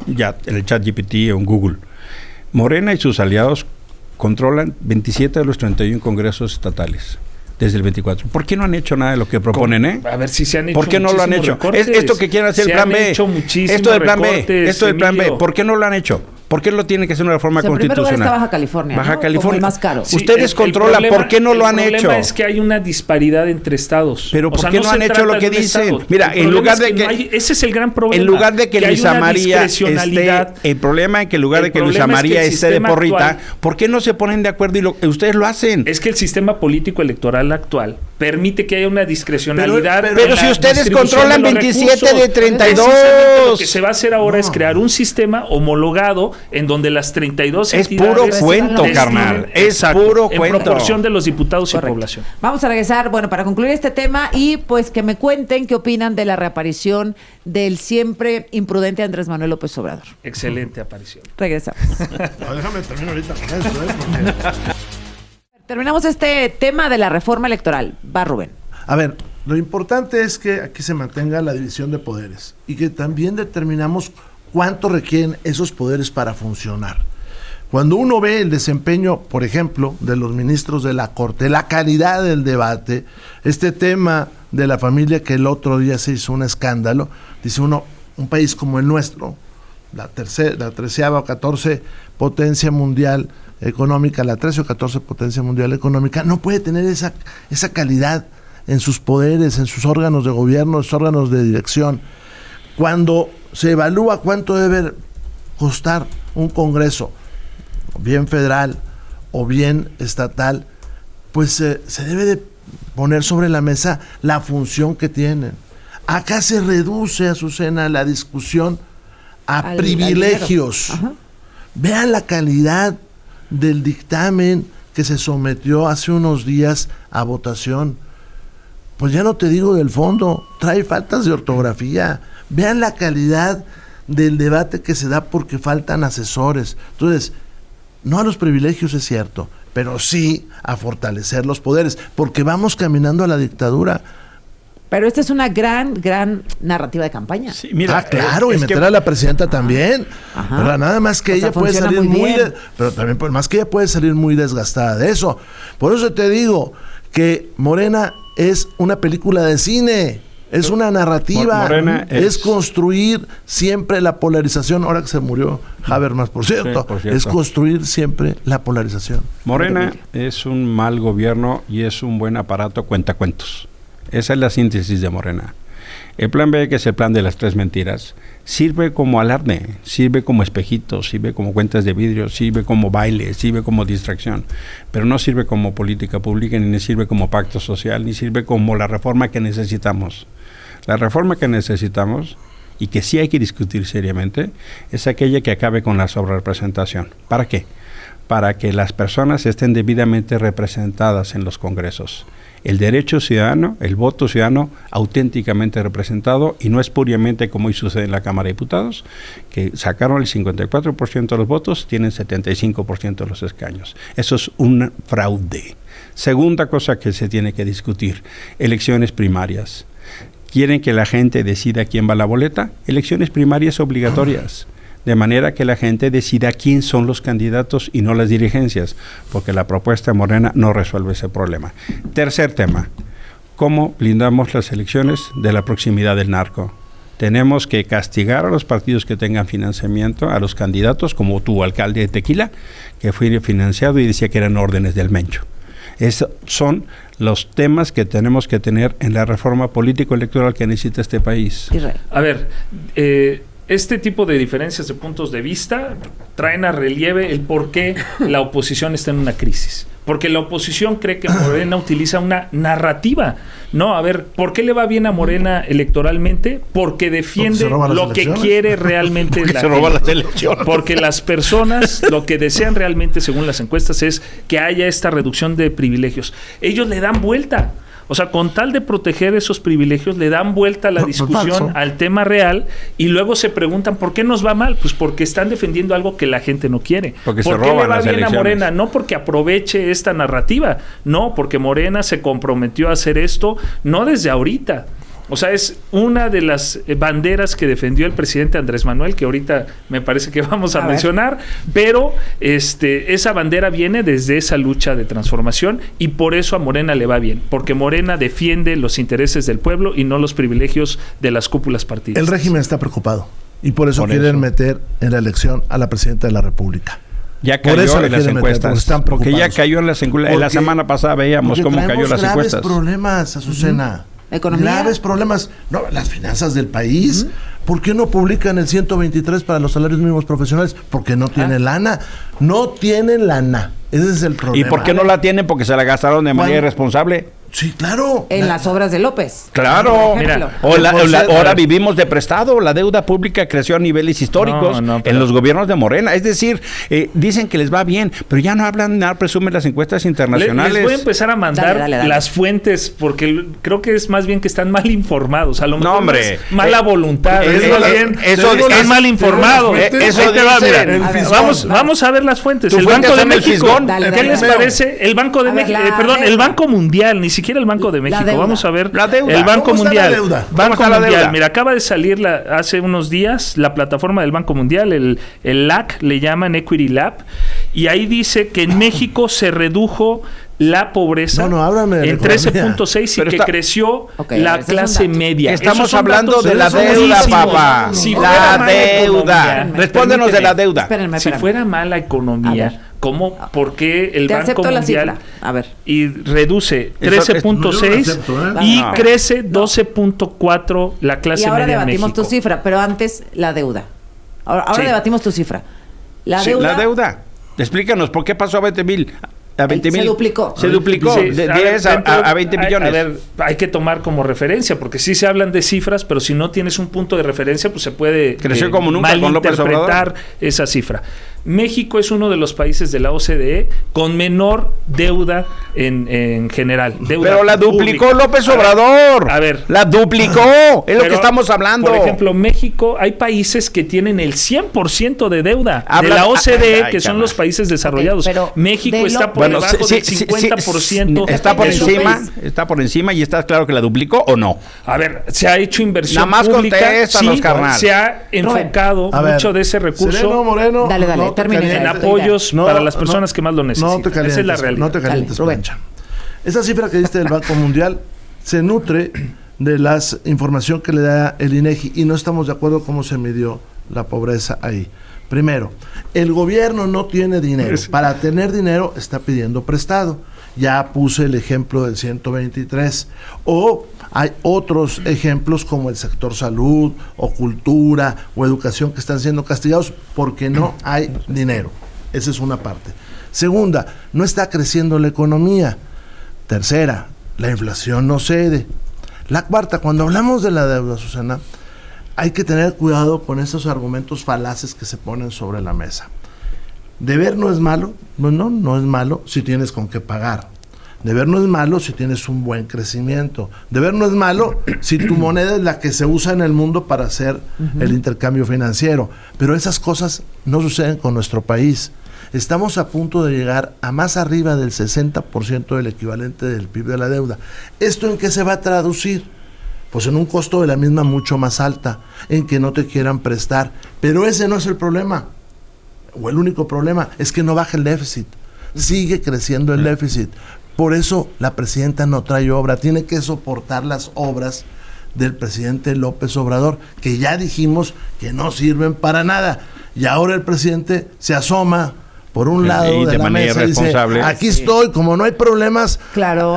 [SPEAKER 2] el ChatGPT o en Google. Morena y sus aliados controlan 27 de los 31 congresos estatales desde el 24. ¿Por qué no han hecho nada de lo que proponen,
[SPEAKER 4] A ver si se han hecho.
[SPEAKER 2] ¿Por qué no lo han hecho? Esto que quieren hacer el plan B. Esto del plan B, ¿por qué no lo han hecho? ¿Por qué lo tiene que hacer una reforma constitucional? En primer lugar
[SPEAKER 1] está Baja California,
[SPEAKER 2] Baja California.
[SPEAKER 1] Como el más caro.
[SPEAKER 2] Sí, ustedes controlan, ¿por qué no lo han hecho?
[SPEAKER 4] El problema es que hay una disparidad entre estados.
[SPEAKER 2] Pero ¿por qué no han hecho lo que dicen? Mira,
[SPEAKER 4] en lugar de que... ese es el gran problema.
[SPEAKER 2] En lugar de que Luisa María esté... El problema es que en lugar de que Luisa María esté de porrita, ¿por qué no se ponen de acuerdo y ustedes lo hacen?
[SPEAKER 4] Es que el sistema político electoral actual permite que haya una discrecionalidad.
[SPEAKER 2] Pero si ustedes controlan 27 de 32.
[SPEAKER 4] Lo que se va a hacer ahora es crear un sistema homologado en donde las 32
[SPEAKER 2] es puro cuento, carnal. Es puro cuento.
[SPEAKER 4] En proporción de los diputados y población.
[SPEAKER 1] Vamos a regresar, para concluir este tema y pues que me cuenten qué opinan de la reaparición del siempre imprudente Andrés Manuel López Obrador.
[SPEAKER 4] Excelente aparición.
[SPEAKER 1] Regresamos.
[SPEAKER 3] Déjame terminar ahorita con eso, porque...
[SPEAKER 1] Terminamos este tema de la reforma electoral. Va, Rubén.
[SPEAKER 3] A ver, lo importante es que aquí se mantenga la división de poderes y que también determinamos cuánto requieren esos poderes para funcionar. Cuando uno ve el desempeño, por ejemplo, de los ministros de la Corte, la calidad del debate, este tema de la familia que el otro día se hizo un escándalo, dice uno, un país como el nuestro, la 13ª o 14 potencia mundial económica, la 13 o 14 potencia mundial económica, no puede tener esa calidad en sus poderes, en sus órganos de gobierno, en sus órganos de dirección. Cuando se evalúa cuánto debe costar un congreso, bien federal o bien estatal, pues se debe de poner sobre la mesa la función que tienen. Acá se reduce, Azucena, la discusión a privilegios. Vean la calidad del dictamen que se sometió hace unos días a votación. pues ya no te digo del fondo, trae faltas de ortografía. Vean la calidad del debate que se da porque faltan asesores. Entonces, no a los privilegios es cierto, pero sí a fortalecer los poderes, porque vamos caminando a la dictadura.
[SPEAKER 1] Pero esta es una gran narrativa de campaña.
[SPEAKER 2] Sí, mira,
[SPEAKER 3] claro, y meter a la presidenta también. ¿Verdad? Nada más que ella puede salir pero también por más que ella puede salir muy desgastada de eso. Por eso te digo que Morena es una película de cine. Es una narrativa, es construir siempre la polarización. Ahora que se murió Habermas, por cierto, es construir siempre la polarización.
[SPEAKER 2] Morena es un mal gobierno y es un buen aparato cuentacuentos. Esa es la síntesis de Morena. El plan B, que es el plan de las 3 mentiras, sirve como alarde, sirve como espejito, sirve como cuentas de vidrio, sirve como baile, sirve como distracción, pero no sirve como política pública, ni sirve como pacto social, ni sirve como la reforma que necesitamos. La reforma que necesitamos, y que sí hay que discutir seriamente, es aquella que acabe con la sobrerepresentación. ¿Para qué? Para que las personas estén debidamente representadas en los congresos. El derecho ciudadano, el voto ciudadano auténticamente representado, y no espuriamente como hoy sucede en la Cámara de Diputados, que sacaron el 54% de los votos, tienen 75% de los escaños. Eso es un fraude. Segunda cosa que se tiene que discutir, elecciones primarias. ¿Quieren que la gente decida quién va a la boleta? Elecciones primarias obligatorias, de manera que la gente decida quién son los candidatos y no las dirigencias, porque la propuesta de Morena no resuelve ese problema. Tercer tema, ¿cómo blindamos las elecciones de la proximidad del narco? Tenemos que castigar a los partidos que tengan financiamiento, a los candidatos, como tu alcalde de Tequila, que fue financiado y decía que eran órdenes del Mencho. Esos son los temas que tenemos que tener en la reforma político-electoral que necesita este país.
[SPEAKER 4] A ver, este tipo de diferencias de puntos de vista traen a relieve el por qué la oposición está en una crisis. Porque la oposición cree que Morena utiliza una narrativa. No, a ver, ¿por qué le va bien a Morena electoralmente? Porque defiende lo que quiere realmente la gente. Porque las personas lo que desean realmente, según las encuestas, es que haya esta reducción de privilegios. Ellos le dan vuelta. O sea, con tal de proteger esos privilegios, le dan vuelta a la discusión al tema real y luego se preguntan ¿por qué nos va mal? Pues porque están defendiendo algo que la gente no quiere. ¿Por qué le va bien a Morena? No porque aproveche esta narrativa, no, porque Morena se comprometió a hacer esto, no desde ahorita. O sea, es una de las banderas que defendió el presidente Andrés Manuel, que ahorita me parece que vamos a mencionar, pero esa bandera viene desde esa lucha de transformación y por eso a Morena le va bien, porque Morena defiende los intereses del pueblo y no los privilegios de las cúpulas partidistas.
[SPEAKER 3] El régimen está preocupado y por eso quieren meter en la elección a la presidenta de la República.
[SPEAKER 2] Ya cayó en las encuestas, porque ya cayó en las encuestas. La semana pasada veíamos cómo cayó las encuestas.
[SPEAKER 3] Graves problemas, Azucena.
[SPEAKER 1] Economía.
[SPEAKER 3] Graves problemas. No, las finanzas del país. ¿Por qué no publican el 123 para los salarios mínimos profesionales? Porque no tienen lana. No tienen lana. Ese es el problema.
[SPEAKER 2] ¿Y por qué no la tienen? Porque se la gastaron de manera irresponsable.
[SPEAKER 3] Sí, claro.
[SPEAKER 1] En las obras de López.
[SPEAKER 2] Claro. Mira, ahora vivimos de prestado. La deuda pública creció a niveles históricos en los gobiernos de Morena. Es decir, dicen que les va bien, pero ya no hablan nada, presumen las encuestas internacionales.
[SPEAKER 4] Les voy a empezar a mandar las fuentes, porque creo que es más bien que están mal informados. A lo mejor es mala voluntad. Están mal informados. Vamos a ver las fuentes. El Banco de México. ¿Qué les parece? El Banco de México. Perdón, el Banco Mundial. Ni siquiera el Banco de México. Vamos a ver el Banco Mundial. Banco Mundial. Mira, acaba de salir hace unos días la plataforma del Banco Mundial, el LAC, le llaman Equity Lab, y ahí dice que en México se redujo la pobreza en 13.6 y que creció la clase media.
[SPEAKER 2] Estamos hablando de la deuda, papá. La deuda. Respóndenos de la deuda.
[SPEAKER 4] Si fuera mala economía, ¿cómo? ¿Por qué el Banco Mundial y reduce 13.6 y crece 12.4 la clase media en México? Y ahora
[SPEAKER 1] debatimos tu cifra, pero antes la deuda. Ahora debatimos tu cifra.
[SPEAKER 2] La deuda. Explícanos, ¿por qué pasó a 20,000? A 20,000.
[SPEAKER 1] Se duplicó.
[SPEAKER 2] Se duplicó de 10 a 20 millones.
[SPEAKER 4] A ver, hay que tomar como referencia, porque sí se hablan de cifras, pero si no tienes un punto de referencia, pues se puede
[SPEAKER 2] creció como nunca con López Obrador.
[SPEAKER 4] Esa cifra. México es uno de los países de la OCDE con menor deuda en general.
[SPEAKER 2] Pero la duplicó López Obrador.
[SPEAKER 4] A ver.
[SPEAKER 2] La duplicó. Es lo que estamos hablando.
[SPEAKER 4] Por ejemplo, México, hay países que tienen el 100% de deuda de la OCDE, que son los países desarrollados. México está por debajo del 50%.
[SPEAKER 2] Está por encima y está claro que la duplicó o no.
[SPEAKER 4] A ver, se ha hecho inversión
[SPEAKER 2] nada más
[SPEAKER 4] pública.
[SPEAKER 2] Sí,
[SPEAKER 4] carnal. Se ha enfocado mucho de ese recurso.
[SPEAKER 3] Sereno, Moreno,
[SPEAKER 1] dale, termine.
[SPEAKER 4] En apoyos para las personas que más lo necesitan.
[SPEAKER 3] No te calientes,
[SPEAKER 4] esa es la realidad.
[SPEAKER 3] No te calientes, Pancha. Esa cifra que diste del Banco Mundial se nutre de la información que le da el INEGI y no estamos de acuerdo cómo se midió la pobreza ahí. Primero, el gobierno no tiene dinero. Para tener dinero está pidiendo prestado. Ya puse el ejemplo del 123. O hay otros ejemplos como el sector salud o cultura o educación que están siendo castigados porque no hay dinero. Esa es una parte. Segunda, no está creciendo la economía. Tercera, la inflación no cede. La cuarta, cuando hablamos de la deuda, Susana, hay que tener cuidado con esos argumentos falaces que se ponen sobre la mesa. ¿Deber no es malo? No es malo si tienes con qué pagar. Deber no es malo si tienes un buen crecimiento. Deber no es malo si tu moneda es la que se usa en el mundo para hacer el intercambio financiero. Pero esas cosas no suceden con nuestro país. Estamos a punto de llegar a más arriba del 60% del equivalente del PIB de la deuda. ¿Esto en qué se va a traducir? Pues en un costo de la misma mucho más alta, en que no te quieran prestar. Pero ese no es el problema, o el único problema, es que no baja el déficit. Sigue creciendo el déficit. Por eso la presidenta no trae obra, tiene que soportar las obras del presidente López Obrador, que ya dijimos que no sirven para nada. Y ahora el presidente se asoma por un lado de la mesa y dice, aquí estoy, como no hay problemas,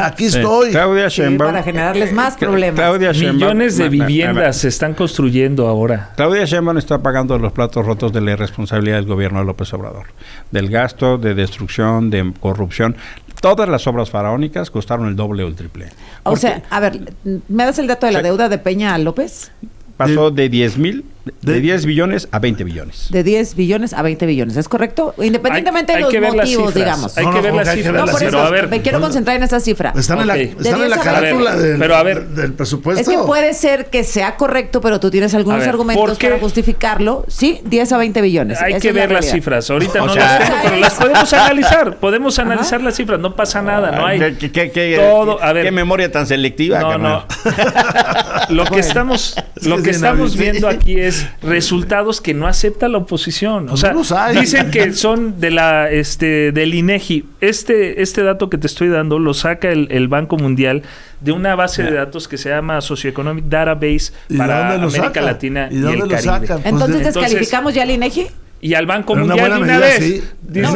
[SPEAKER 3] aquí estoy.
[SPEAKER 2] Claudia Sheinbaum,
[SPEAKER 1] para generarles más problemas.
[SPEAKER 4] Millones de viviendas se están construyendo ahora.
[SPEAKER 2] Claudia Sheinbaum está pagando los platos rotos de la irresponsabilidad del gobierno de López Obrador, del gasto, de destrucción, de corrupción. Todas las obras faraónicas costaron el doble o el triple.
[SPEAKER 1] O sea, a ver, ¿me das el dato de la deuda de Peña López?
[SPEAKER 2] Pasó de 10 billones a 20 billones.
[SPEAKER 1] De 10 billones a 20 billones, ¿es correcto? Independientemente de los motivos, digamos.
[SPEAKER 4] Hay que ver las cifras.
[SPEAKER 1] Por eso, me quiero concentrar en esa cifra.
[SPEAKER 3] Están en la carátula del presupuesto.
[SPEAKER 1] Es que puede ser que sea correcto, pero tú tienes algunos argumentos para justificarlo. Sí, 10 a 20 billones.
[SPEAKER 4] Hay que ver las cifras. Ahorita no las tengo, pero las podemos analizar. Podemos analizar las cifras. No pasa nada. No hay todo. A ver,
[SPEAKER 2] qué memoria tan selectiva.
[SPEAKER 4] No. Lo que estamos viendo aquí es resultados que no acepta la oposición. O sea, dicen que son de del INEGI. Este dato que te estoy dando lo saca el Banco Mundial de una base de datos que se llama Socioeconomic Database para América Latina y el Caribe.
[SPEAKER 1] Entonces, ¿descalificamos ya al INEGI?
[SPEAKER 4] Y al Banco Mundial de una vez. De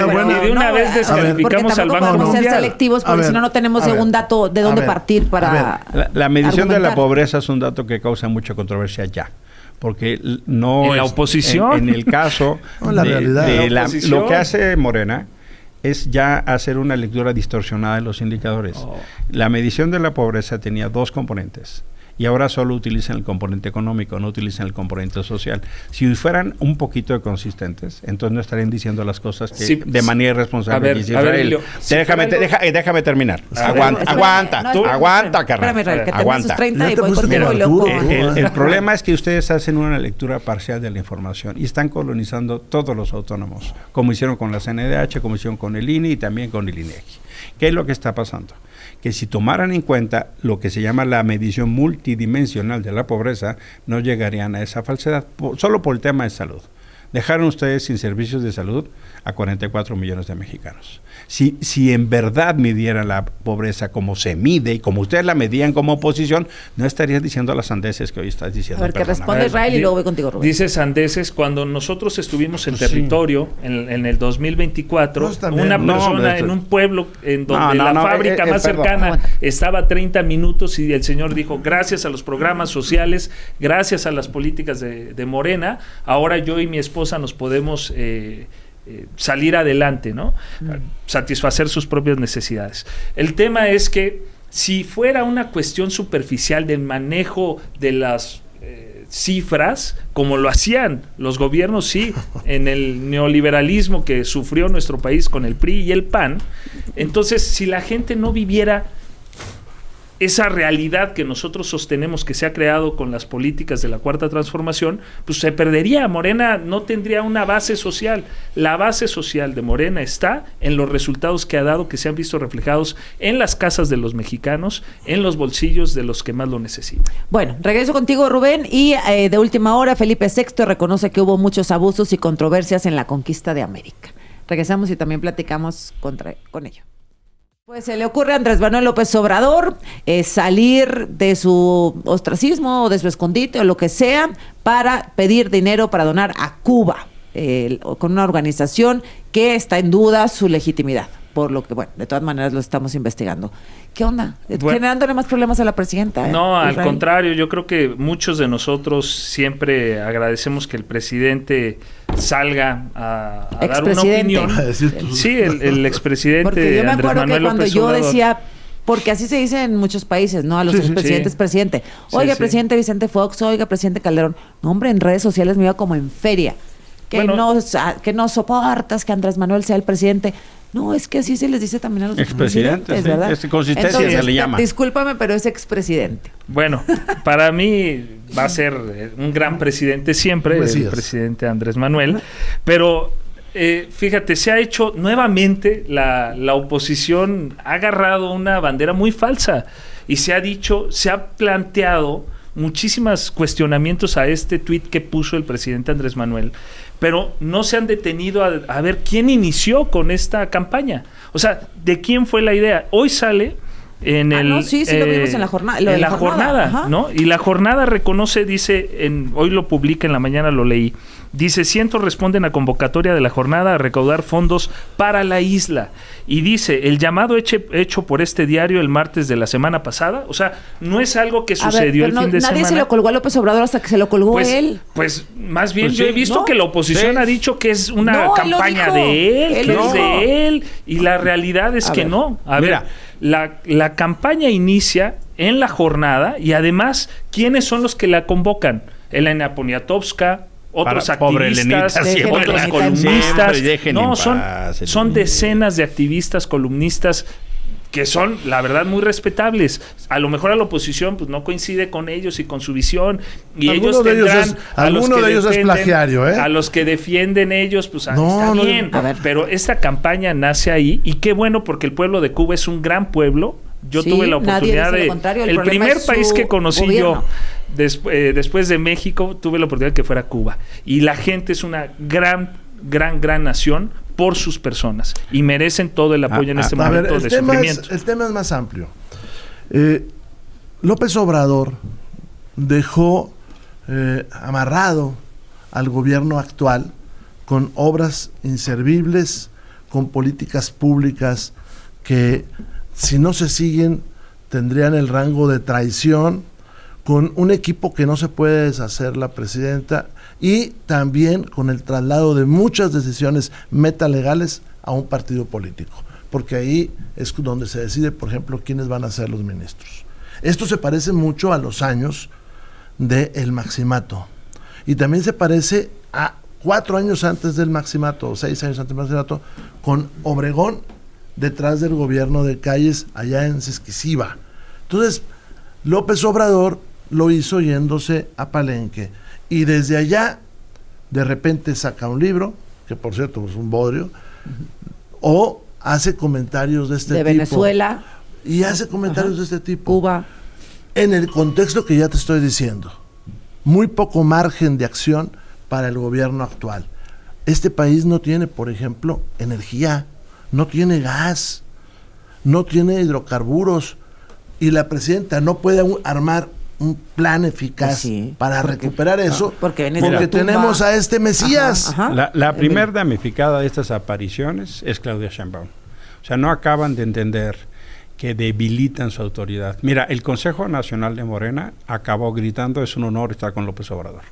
[SPEAKER 4] una vez descalificamos al Banco Mundial.
[SPEAKER 1] Ser selectivos, porque si no tenemos un dato de dónde partir para
[SPEAKER 2] la medición de la pobreza es un dato que causa mucha controversia ya. Porque no
[SPEAKER 4] en la oposición.
[SPEAKER 2] En el caso lo que hace Morena es ya hacer una lectura distorsionada de los indicadores. La medición de la pobreza tenía dos componentes. Y ahora solo utilizan el componente económico, no utilizan el componente social. Si fueran un poquito consistentes, entonces no estarían diciendo las cosas que de manera irresponsable. Déjame terminar. Aguanta, carnal. Aguanta. El problema es que ustedes hacen una lectura parcial de la información y están colonizando todos los autónomos, como hicieron con la CNDH, como hicieron con el INE y también con el INEGI. ¿Qué es lo que está pasando? Que si tomaran en cuenta lo que se llama la medición multidimensional de la pobreza, no llegarían a esa falsedad, solo por el tema de salud. Dejaron ustedes sin servicios de salud a 44 millones de mexicanos. Si en verdad midieran la pobreza como se mide y como ustedes la medían como oposición, no estarías diciendo las sandeces que hoy estás diciendo.
[SPEAKER 1] A ver, que responde Israel y luego voy contigo, Rubén.
[SPEAKER 4] Dice sandeces, cuando nosotros estuvimos en territorio, en el 2024, una persona en un pueblo en donde la fábrica más cercana estaba a 30 minutos y el señor dijo, gracias a los programas sociales, gracias a las políticas de Morena, ahora yo y mi esposa nos podemos salir adelante, ¿no? Satisfacer sus propias necesidades. El tema es que si fuera una cuestión superficial del manejo de las cifras como lo hacían los gobiernos, sí, en el neoliberalismo que sufrió nuestro país con el PRI y el PAN. Entonces, si la gente no viviera esa realidad que nosotros sostenemos que se ha creado con las políticas de la Cuarta Transformación, pues se perdería. Morena no tendría una base social. La base social de Morena está en los resultados que ha dado, que se han visto reflejados en las casas de los mexicanos, en los bolsillos de los que más lo necesitan.
[SPEAKER 1] Bueno, regreso contigo, Rubén, y de última hora, Felipe VI reconoce que hubo muchos abusos y controversias en la conquista de América. Regresamos y también platicamos con ello. Pues se le ocurre a Andrés Manuel López Obrador salir de su ostracismo o de su escondite o lo que sea para pedir dinero para donar a Cuba, con una organización que está en duda su legitimidad. Por lo que, bueno, de todas maneras lo estamos investigando. ¿Qué onda? ¿Generándole más problemas a la presidenta?
[SPEAKER 4] No, al contrario, yo creo que muchos de nosotros siempre agradecemos que el presidente salga a dar una opinión. Sí, el expresidente.
[SPEAKER 1] Porque yo me
[SPEAKER 4] Andrés
[SPEAKER 1] acuerdo
[SPEAKER 4] Manuel
[SPEAKER 1] que cuando
[SPEAKER 4] López
[SPEAKER 1] yo
[SPEAKER 4] Obrador,
[SPEAKER 1] decía, porque así se dice en muchos países, ¿no? A los expresidentes, presidente. Oiga, presidente Vicente Fox, oiga, presidente Calderón. No, hombre, en redes sociales me iba como en feria. Que no soportas que Andrés Manuel sea el presidente. No, es que así se les dice también a los expresidentes, ¿verdad?
[SPEAKER 2] Consistencia. Entonces,
[SPEAKER 1] se le llama. Discúlpame, pero es expresidente.
[SPEAKER 4] Bueno, para mí va a ser un gran presidente siempre, el presidente Andrés Manuel, pero fíjate, se ha hecho nuevamente, la oposición ha agarrado una bandera muy falsa y se ha planteado muchísimos cuestionamientos a este tuit que puso el presidente Andrés Manuel, pero no se han detenido a ver quién inició con esta campaña. O sea, ¿de quién fue la idea? Hoy sale en el...
[SPEAKER 1] lo vimos en la jornada.
[SPEAKER 4] En la jornada, ¿no? Y la jornada reconoce, dice, hoy lo publica, en la mañana lo leí, dice, cientos responden a convocatoria de la jornada a recaudar fondos para la isla. Y dice, el llamado hecho por este diario el martes de la semana pasada, o sea, no es algo que sucedió el fin de semana.
[SPEAKER 1] Nadie se lo colgó a López Obrador hasta que se lo colgó él.
[SPEAKER 4] Pues más bien yo he visto que la oposición ha dicho que es una campaña de él, que es de él, y la realidad es que no. A ver, la campaña inicia en la jornada y además, ¿quiénes son los que la convocan? Elena Poniatowska, otros activistas, otros columnistas. No, son decenas de activistas, columnistas que son, la verdad, muy respetables. A lo mejor a la oposición pues no coincide con ellos y con su visión, y ellos tendrán
[SPEAKER 3] alguno de ellos es plagiario,
[SPEAKER 4] a los que defienden ellos, pues está bien. Pero esta campaña nace ahí, y qué bueno, porque el pueblo de Cuba es un gran pueblo. Yo tuve la oportunidad el primer país que conocí gobierno. Después de México, tuve la oportunidad de que fuera Cuba. Y la gente es una gran nación por sus personas. Y merecen todo el apoyo en este momento de sufrimiento.
[SPEAKER 3] El tema es más amplio. López Obrador dejó amarrado al gobierno actual con obras inservibles, con políticas públicas que, si no se siguen, tendrían el rango de traición, con un equipo que no se puede deshacer la presidenta, y también con el traslado de muchas decisiones metalegales a un partido político, porque ahí es donde se decide, por ejemplo, quiénes van a ser los ministros. Esto se parece mucho a los años del maximato, y también se parece a 4 años antes del maximato, o 6 años antes del maximato, con Obregón detrás del gobierno de Calles allá en Sesquiciba. Entonces, López Obrador lo hizo yéndose a Palenque, y desde allá de repente saca un libro, que por cierto es un bodrio, o hace comentarios de este tipo. De
[SPEAKER 1] Venezuela.
[SPEAKER 3] Y hace comentarios de este tipo.
[SPEAKER 1] Cuba.
[SPEAKER 3] En el contexto que ya te estoy diciendo. Muy poco margen de acción para el gobierno actual. Este país no tiene, por ejemplo, energía, no tiene gas, no tiene hidrocarburos, y la presidenta no puede armar un plan eficaz para recuperar eso, porque tenemos a este Mesías.
[SPEAKER 2] La primer damnificada de estas apariciones es Claudia Sheinbaum. O sea, no acaban de entender que debilitan su autoridad. Mira, el Consejo Nacional de Morena acabó gritando, es un honor estar con López Obrador.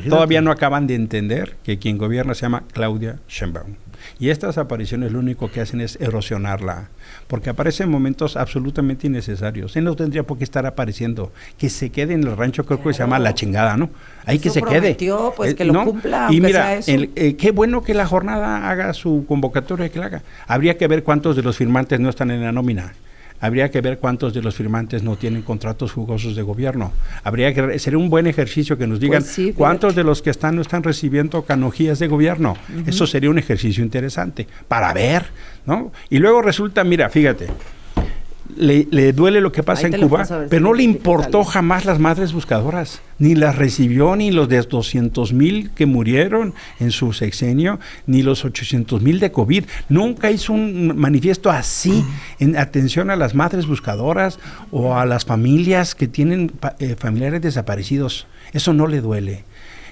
[SPEAKER 2] Todavía no acaban de entender que quien gobierna se llama Claudia Sheinbaum. Y estas apariciones lo único que hacen es erosionarla, porque aparece en momentos absolutamente innecesarios. Él no tendría por qué estar apareciendo. Que se quede en el rancho, creo que se llama La Chingada, ¿no? Ahí que se quede.
[SPEAKER 1] Pues que lo cumpla,
[SPEAKER 2] y mira,
[SPEAKER 1] sea eso.
[SPEAKER 2] Qué bueno que la jornada haga su convocatoria, que la haga. Habría que ver cuántos de los firmantes no están en la nómina. Habría que ver cuántos de los firmantes no tienen contratos jugosos de gobierno. Sería un buen ejercicio que nos digan cuántos de los que no están recibiendo canonjías de gobierno. Eso sería un ejercicio interesante para ver, ¿no? Y luego resulta, mira, fíjate, le duele lo que pasa en Cuba, pero no le importó jamás las madres buscadoras, ni las recibió, ni los de 200,000 que murieron en su sexenio, ni los 800,000 de COVID. Nunca hizo un manifiesto así en atención a las madres buscadoras o a las familias que tienen familiares desaparecidos. Eso no le duele.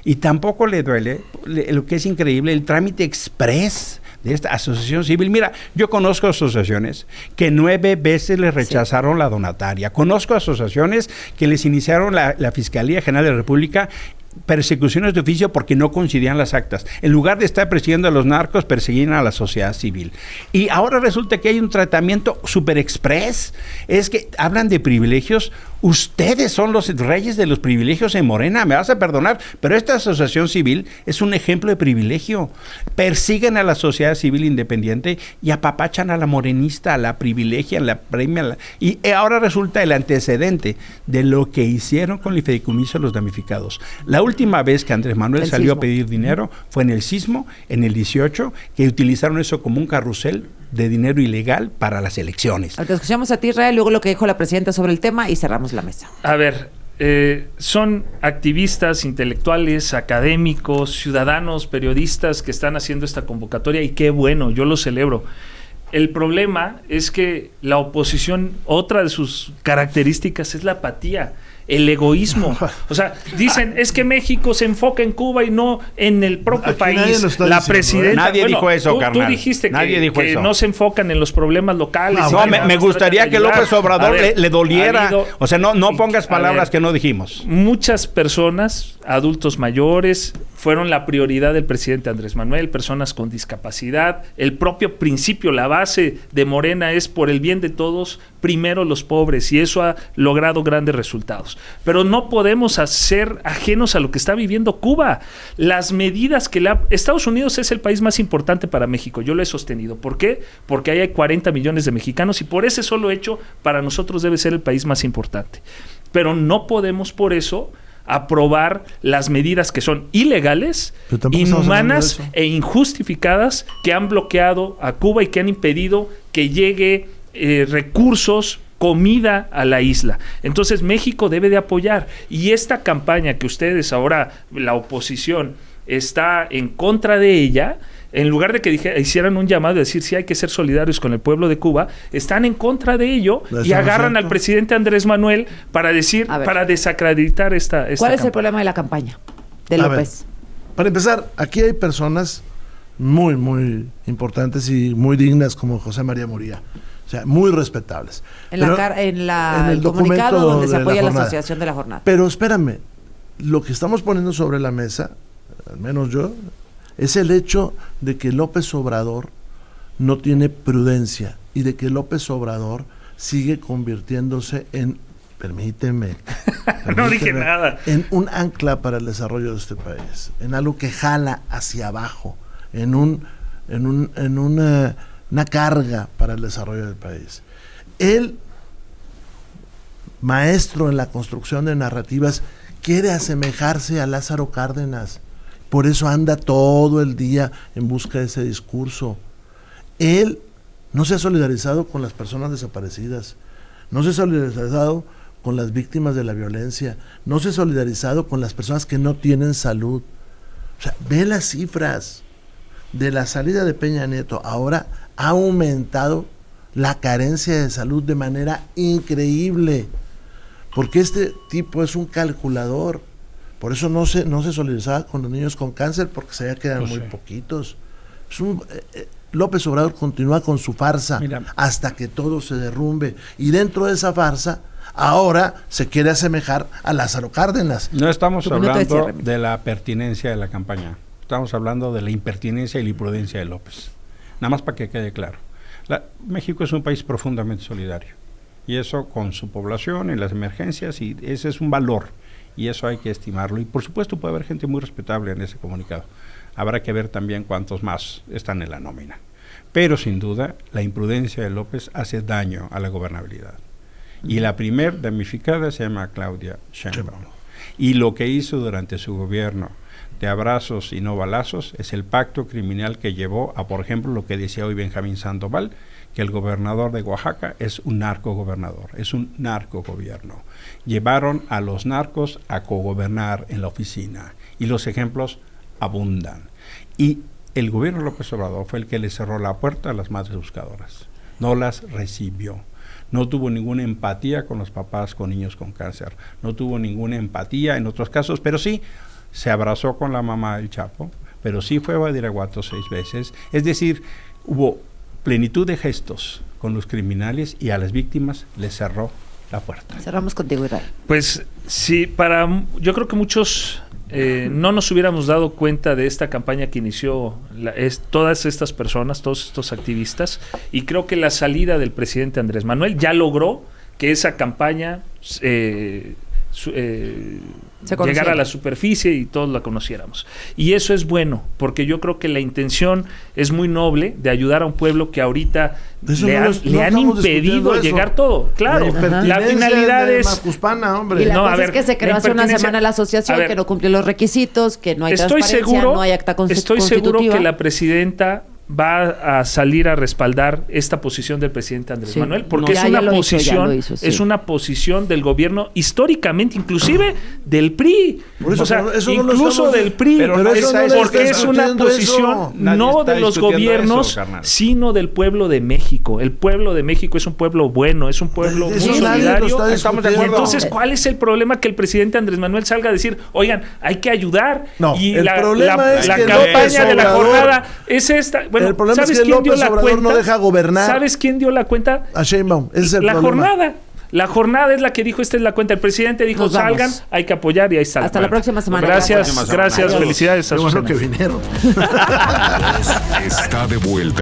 [SPEAKER 2] Y tampoco le duele, lo que es increíble, el trámite express de esta asociación civil. Mira, yo conozco asociaciones que 9 veces les rechazaron la donataria. Conozco asociaciones que les iniciaron la Fiscalía General de la República persecuciones de oficio porque no coincidían las actas. En lugar de estar persiguiendo a los narcos, perseguían a la sociedad civil. Y ahora resulta que hay un tratamiento super express. Es que hablan de privilegios. Ustedes son los reyes de los privilegios en Morena, me vas a perdonar, pero esta asociación civil es un ejemplo de privilegio. Persiguen a la sociedad civil independiente y apapachan a la morenista, a la privilegian, la premian. Y ahora resulta el antecedente de lo que hicieron con el fideicomiso de los damnificados. La última vez que Andrés Manuel salió a pedir dinero fue en el sismo, en el 18, que utilizaron eso como un carrusel de dinero ilegal para las elecciones.
[SPEAKER 1] Te escuchamos a ti, Israel, luego lo que dijo la presidenta sobre el tema y cerramos la mesa.
[SPEAKER 4] A ver, son activistas, intelectuales, académicos, ciudadanos, periodistas que están haciendo esta convocatoria y qué bueno, yo lo celebro. El problema es que la oposición, otra de sus características es la apatía, el egoísmo. O sea, dicen, es que México se enfoca en Cuba y no en el propio país. La presidenta...
[SPEAKER 2] Nadie dijo eso, carnal.
[SPEAKER 4] Tú dijiste que no se enfocan en los problemas locales.
[SPEAKER 2] No, me gustaría que López Obrador le doliera. O sea, no pongas palabras que no dijimos.
[SPEAKER 4] Muchas personas, adultos mayores, fueron la prioridad del presidente Andrés Manuel, personas con discapacidad. El propio principio, la base de Morena es por el bien de todos, primero los pobres, y eso ha logrado grandes resultados. Pero no podemos ser ajenos a lo que está viviendo Cuba. Las medidas que Estados Unidos es el país más importante para México, yo lo he sostenido. ¿Por qué? Porque ahí hay 40 millones de mexicanos y por ese solo hecho para nosotros debe ser el país más importante. Pero no podemos por eso aprobar las medidas que son ilegales, inhumanas e injustificadas que han bloqueado a Cuba y que han impedido que llegue recursos, comida a la isla. Entonces México debe de apoyar, y esta campaña que ustedes ahora, la oposición, está en contra de ella, en lugar de que hicieran un llamado de decir sí hay que ser solidarios con el pueblo de Cuba, están en contra de ello y agarran al presidente Andrés Manuel para decir, para desacreditar esta
[SPEAKER 1] ¿Cuál
[SPEAKER 4] campaña.
[SPEAKER 1] Es el problema de la campaña de López?
[SPEAKER 3] Para empezar, aquí hay personas muy, muy importantes y muy dignas como José María Muría. O sea, muy respetables.
[SPEAKER 1] En el comunicado donde se apoya la Asociación de la Jornada.
[SPEAKER 3] Pero espérame, lo que estamos poniendo sobre la mesa, al menos yo, es el hecho de que López Obrador no tiene prudencia y de que López Obrador sigue convirtiéndose en, permíteme,
[SPEAKER 4] no dije nada,
[SPEAKER 3] en un ancla para el desarrollo de este país, en algo que jala hacia abajo, en una carga para el desarrollo del país. Él, maestro en la construcción de narrativas, quiere asemejarse a Lázaro Cárdenas. Por eso anda todo el día en busca de ese discurso. Él no se ha solidarizado con las personas desaparecidas, no se ha solidarizado con las víctimas de la violencia, no se ha solidarizado con las personas que no tienen salud. O sea, ve las cifras de la salida de Peña Nieto. Ahora ha aumentado la carencia de salud de manera increíble, porque este tipo es un calculador. Por eso no se solidarizaba con los niños con cáncer, porque sabía que eran muy poquitos. López Obrador continúa con su farsa hasta que todo se derrumbe. Y dentro de esa farsa, ahora se quiere asemejar a Lázaro Cárdenas.
[SPEAKER 2] No estamos hablando de la pertinencia de la campaña. Estamos hablando de la impertinencia y la imprudencia de López. Nada más para que quede claro. México es un país profundamente solidario. Y eso con su población y las emergencias, y ese es un valor. Y eso hay que estimarlo. Y por supuesto puede haber gente muy respetable en ese comunicado. Habrá que ver también cuántos más están en la nómina. Pero sin duda, la imprudencia de López hace daño a la gobernabilidad. Y la primer damnificada se llama Claudia Sheinbaum. Y lo que hizo durante su gobierno de abrazos y no balazos es el pacto criminal que llevó a, por ejemplo, lo que decía hoy Benjamín Sandoval, que el gobernador de Oaxaca es un narcogobernador, es un narcogobierno. Llevaron a los narcos a cogobernar en la oficina y los ejemplos abundan. Y el gobierno de López Obrador fue el que le cerró la puerta a las madres buscadoras. No las recibió. No tuvo ninguna empatía con los papás con niños con cáncer. No tuvo ninguna empatía en otros casos, pero sí se abrazó con la mamá del Chapo, pero sí fue a Badiraguato 6 veces. Es decir, hubo plenitud de gestos con los criminales y a las víctimas les cerró la puerta.
[SPEAKER 1] Cerramos contigo, Israel.
[SPEAKER 4] Pues sí, yo creo que muchos no nos hubiéramos dado cuenta de esta campaña que inició todas estas personas, todos estos activistas, y creo que la salida del presidente Andrés Manuel ya logró que esa campaña llegara a la superficie y todos la conociéramos. Y eso es bueno, porque yo creo que la intención es muy noble de ayudar a un pueblo que ahorita le han impedido llegar todo. Claro, la finalidad es...
[SPEAKER 3] Macuspana, hombre.
[SPEAKER 1] Y la cosa es que se creó hace una semana la asociación, que no cumplió los requisitos, que no hay transparencia, no hay acta constitutiva.
[SPEAKER 4] Estoy seguro que la presidenta va a salir a respaldar esta posición del presidente Andrés Manuel, porque es una posición del gobierno históricamente, inclusive del PRI.
[SPEAKER 3] Eso,
[SPEAKER 4] incluso del PRI, porque es una posición no de los gobiernos, sino del pueblo de México. El pueblo de México es un pueblo bueno, es un pueblo muy solidario.
[SPEAKER 2] Estamos de acuerdo.
[SPEAKER 4] Entonces, ¿cuál es el problema? Que el presidente Andrés Manuel salga a decir, oigan, hay que ayudar.
[SPEAKER 3] Y
[SPEAKER 4] la
[SPEAKER 3] campaña
[SPEAKER 4] de la jornada es esta. Bueno,
[SPEAKER 3] el problema es que López Obrador no deja gobernar.
[SPEAKER 4] ¿Sabes quién dio la cuenta?
[SPEAKER 3] A Sheinbaum. Ese es el problema.
[SPEAKER 4] Jornada. La jornada es la que dijo, esta es la cuenta. El presidente dijo, salgan, hay que apoyar y ahí está.
[SPEAKER 1] Hasta la próxima semana.
[SPEAKER 4] Gracias. Felicidades a
[SPEAKER 3] Qué bueno que vinieron.
[SPEAKER 5] Está de vuelta.